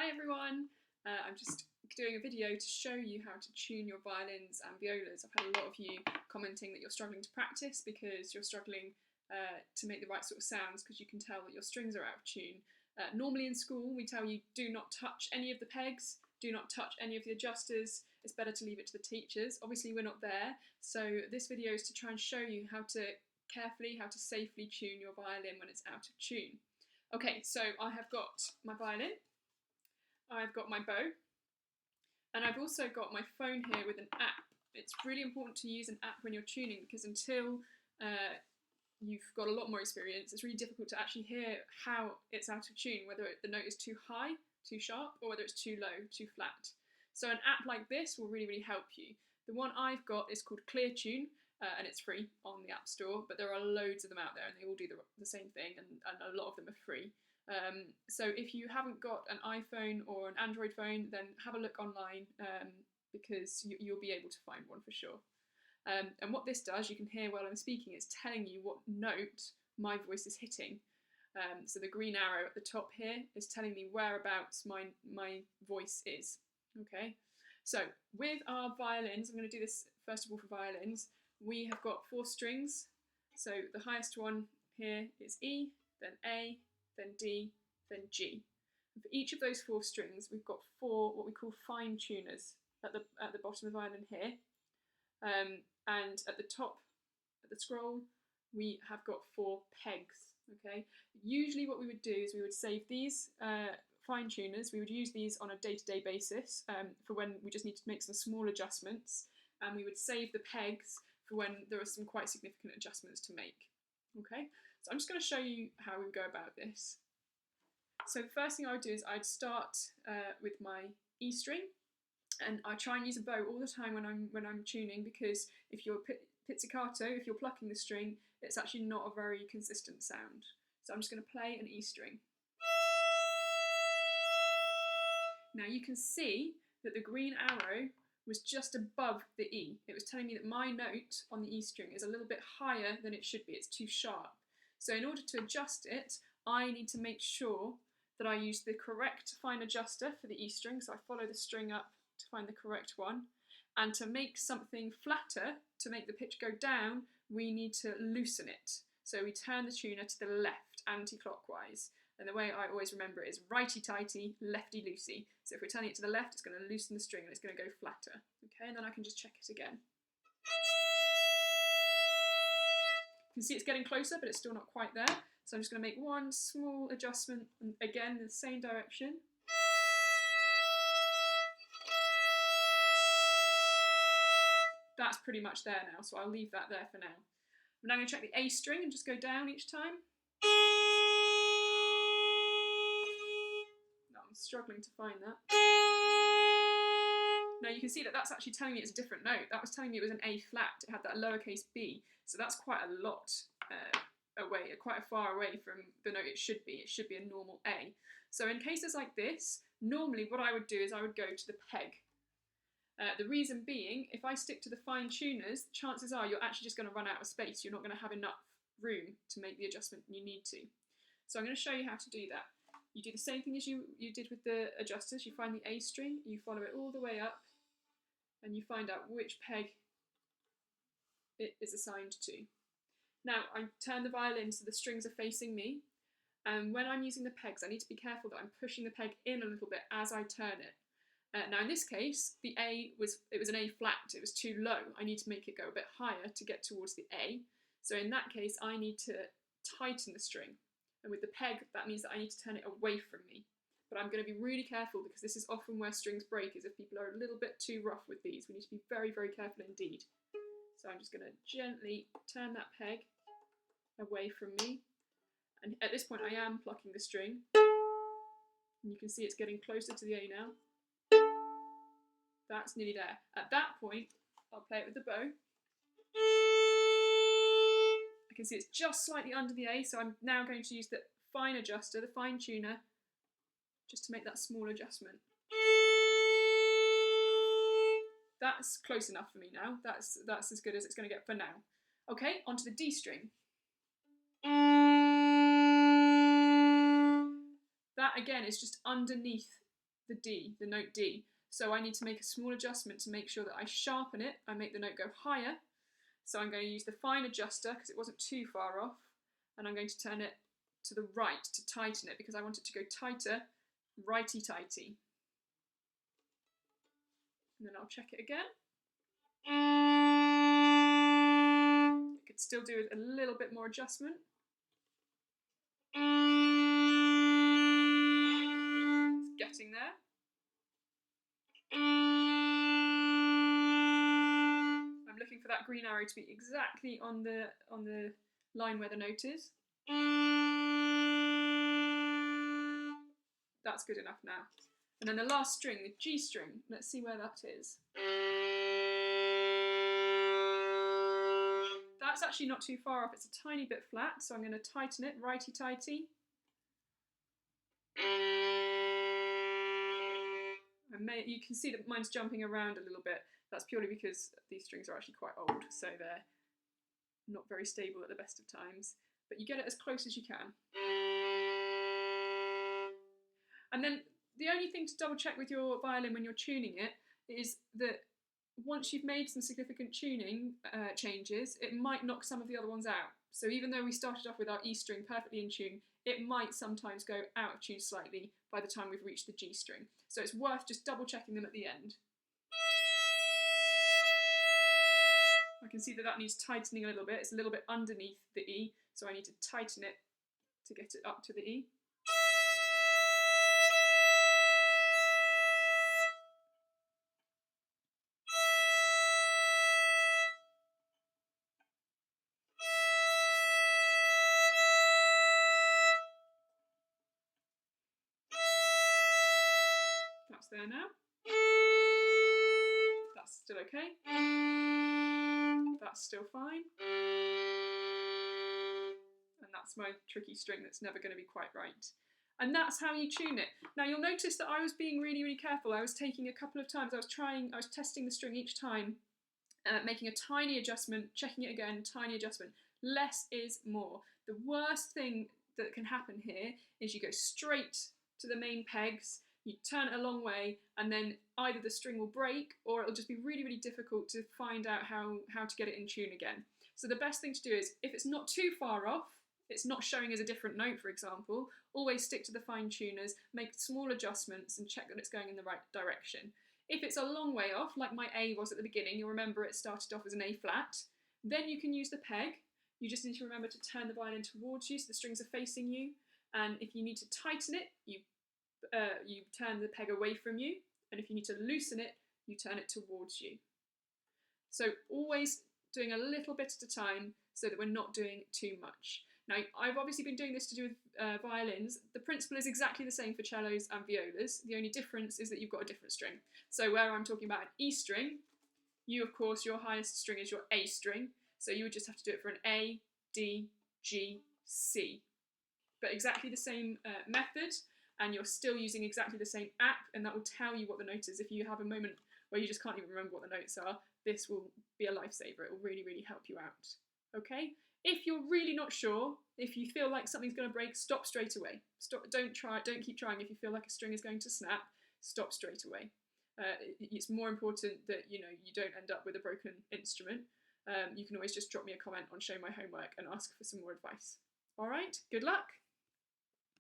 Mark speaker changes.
Speaker 1: Hi everyone, I'm just doing a video to show you how to tune your violins and violas. I've had a lot of you commenting that you're struggling to practice because you're struggling to make the right sort of sounds because you can tell that your strings are out of tune. Normally in school we tell you do not touch any of the pegs, do not touch any of the adjusters, it's better to leave it to the teachers. Obviously we're not there, so this video is to try and show you how to safely tune your violin when it's out of tune. Okay, so I have got my violin, I've got my bow, and I've also got my phone here with an app. It's really important to use an app when you're tuning because until you've got a lot more experience, it's really difficult to actually hear how it's out of tune, whether the note is too high, too sharp, or whether it's too low, too flat. So an app like this will really help you. The one I've got is called ClearTune, and it's free on the App Store, but there are loads of them out there and they all do the same thing, and a lot of them are free. So if you haven't got an iPhone or an Android phone, then have a look online because you'll be able to find one for sure. And what this does, you can hear while I'm speaking, it's telling you what note my voice is hitting. So the green arrow at the top here is telling me whereabouts my voice is. Okay, so with our violins, I'm going to do this first of all for violins. We have got 4 strings. So the highest one here is E, then A, then D, then G. And for each of those 4 strings, we've got 4 what we call fine tuners at the bottom of the violin here. And at the top, at the scroll, we have got 4 pegs. Okay. Usually, what we would do is we would save these fine tuners. We would use these on a day-to-day basis for when we just need to make some small adjustments, and we would save the pegs for when there are some quite significant adjustments to make. Okay. So I'm just going to show you how we go about this. So the first thing I would do is I'd start with my E string, and I try and use a bow all the time when I'm tuning, because if you're pizzicato, if you're plucking the string, it's actually not a very consistent sound. So I'm just going to play an E string. Now you can see that the green arrow was just above the E. It was telling me that my note on the E string is a little bit higher than it should be. It's too sharp. So in order to adjust it, I need to make sure that I use the correct fine adjuster for the E string. So I follow the string up to find the correct one. And to make something flatter, to make the pitch go down, we need to loosen it. So we turn the tuner to the left, anti-clockwise. And the way I always remember it is righty-tighty, lefty-loosey. So if we're turning it to the left, it's going to loosen the string and it's going to go flatter. Okay, and then I can just check it again. You can see it's getting closer, but it's still not quite there. So I'm just going to make one small adjustment, and again in the same direction. That's pretty much there now, so I'll leave that there for now. I'm now going to check the A string and just go down each time. No, I'm struggling to find that. Now you can see that that's actually telling me it's a different note. That was telling me it was an A flat. It had that lowercase b, so that's quite a lot away, quite far away from the note it should be. It should be a normal A. So in cases like this, normally what I would do is I would go to the peg. The reason being, if I stick to the fine tuners, chances are you're actually just going to run out of space. You're not going to have enough room to make the adjustment you need to. So I'm going to show you how to do that. You do the same thing as you did with the adjusters. You find the A string, you follow it all the way up, and you find out which peg it is assigned to. Now I turn the violin so the strings are facing me, and when I'm using the pegs, I need to be careful that I'm pushing the peg in a little bit as I turn it. Now in this case, the A was an A flat, it was too low. I need to make it go a bit higher to get towards the A. So in that case, I need to tighten the string. And with the peg, that means that I need to turn it away from me. But I'm going to be really careful, because this is often where strings break, is if people are a little bit too rough with these. We need to be very careful indeed. So I'm just going to gently turn that peg away from me. And at this point I am plucking the string. And you can see it's getting closer to the A now. That's nearly there. At that point, I'll play it with the bow. I can see it's just slightly under the A, so I'm now going to use the fine adjuster, the fine tuner, just to make that small adjustment. That's close enough for me now. That's as good as it's going to get for now. Okay, onto the D string. That again is just underneath the D, the note D. So I need to make a small adjustment to make sure that I sharpen it, I make the note go higher. So I'm going to use the fine adjuster because it wasn't too far off, and I'm going to turn it to the right to tighten it because I want it to go tighter, righty-tighty. And then I'll check it again. I could still do with a little bit more adjustment. It's getting there. I'm looking for that green arrow to be exactly on the line where the note is. That's good enough now. And then the last string, the G string, let's see where that is. That's actually not too far off, it's a tiny bit flat, so I'm going to tighten it, righty-tighty. You can see that mine's jumping around a little bit. That's purely because these strings are actually quite old, so they're not very stable at the best of times. But you get it as close as you can. And then the only thing to double check with your violin when you're tuning it is that once you've made some significant tuning changes, it might knock some of the other ones out. So even though we started off with our E string perfectly in tune, it might sometimes go out of tune slightly by the time we've reached the G string. So it's worth just double checking them at the end. I can see that that needs tightening a little bit. It's a little bit underneath the E, so I need to tighten it to get it up to the E. That's there now. That's still okay. That's still fine. And that's my tricky string that's never going to be quite right. And that's how you tune it. Now you'll notice that I was being really, really careful. I was taking a couple of times, I was testing the string each time, making a tiny adjustment, checking it again, tiny adjustment. Less is more. The worst thing that can happen here is you go straight to the main pegs, you turn it a long way, and then either the string will break or it'll just be really, really difficult to find out how to get it in tune again. So the best thing to do is, if it's not too far off, it's not showing as a different note, for example, always stick to the fine tuners, make small adjustments and check that it's going in the right direction. If it's a long way off, like my A was at the beginning, you'll remember it started off as an A flat, then you can use the peg. You just need to remember to turn the violin towards you so the strings are facing you, and if you need to tighten it, you turn the peg away from you, and if you need to loosen it, you turn it towards you. So always doing a little bit at a time so that we're not doing too much. Now, I've obviously been doing this to do with violins. The principle is exactly the same for cellos and violas. The only difference is that you've got a different string. So where I'm talking about an E string, you, of course, your highest string is your A string. So you would just have to do it for an A, D, G, C. But exactly the same method, and you're still using exactly the same app, and that will tell you what the note is. If you have a moment where you just can't even remember what the notes are, this will be a lifesaver. It will really, really help you out. Okay? If you're really not sure, if you feel like something's going to break, stop straight away. Stop. Don't keep trying. If you feel like a string is going to snap, stop straight away. It's more important that you don't end up with a broken instrument. You can always just drop me a comment on Show My Homework and ask for some more advice. All right, good luck.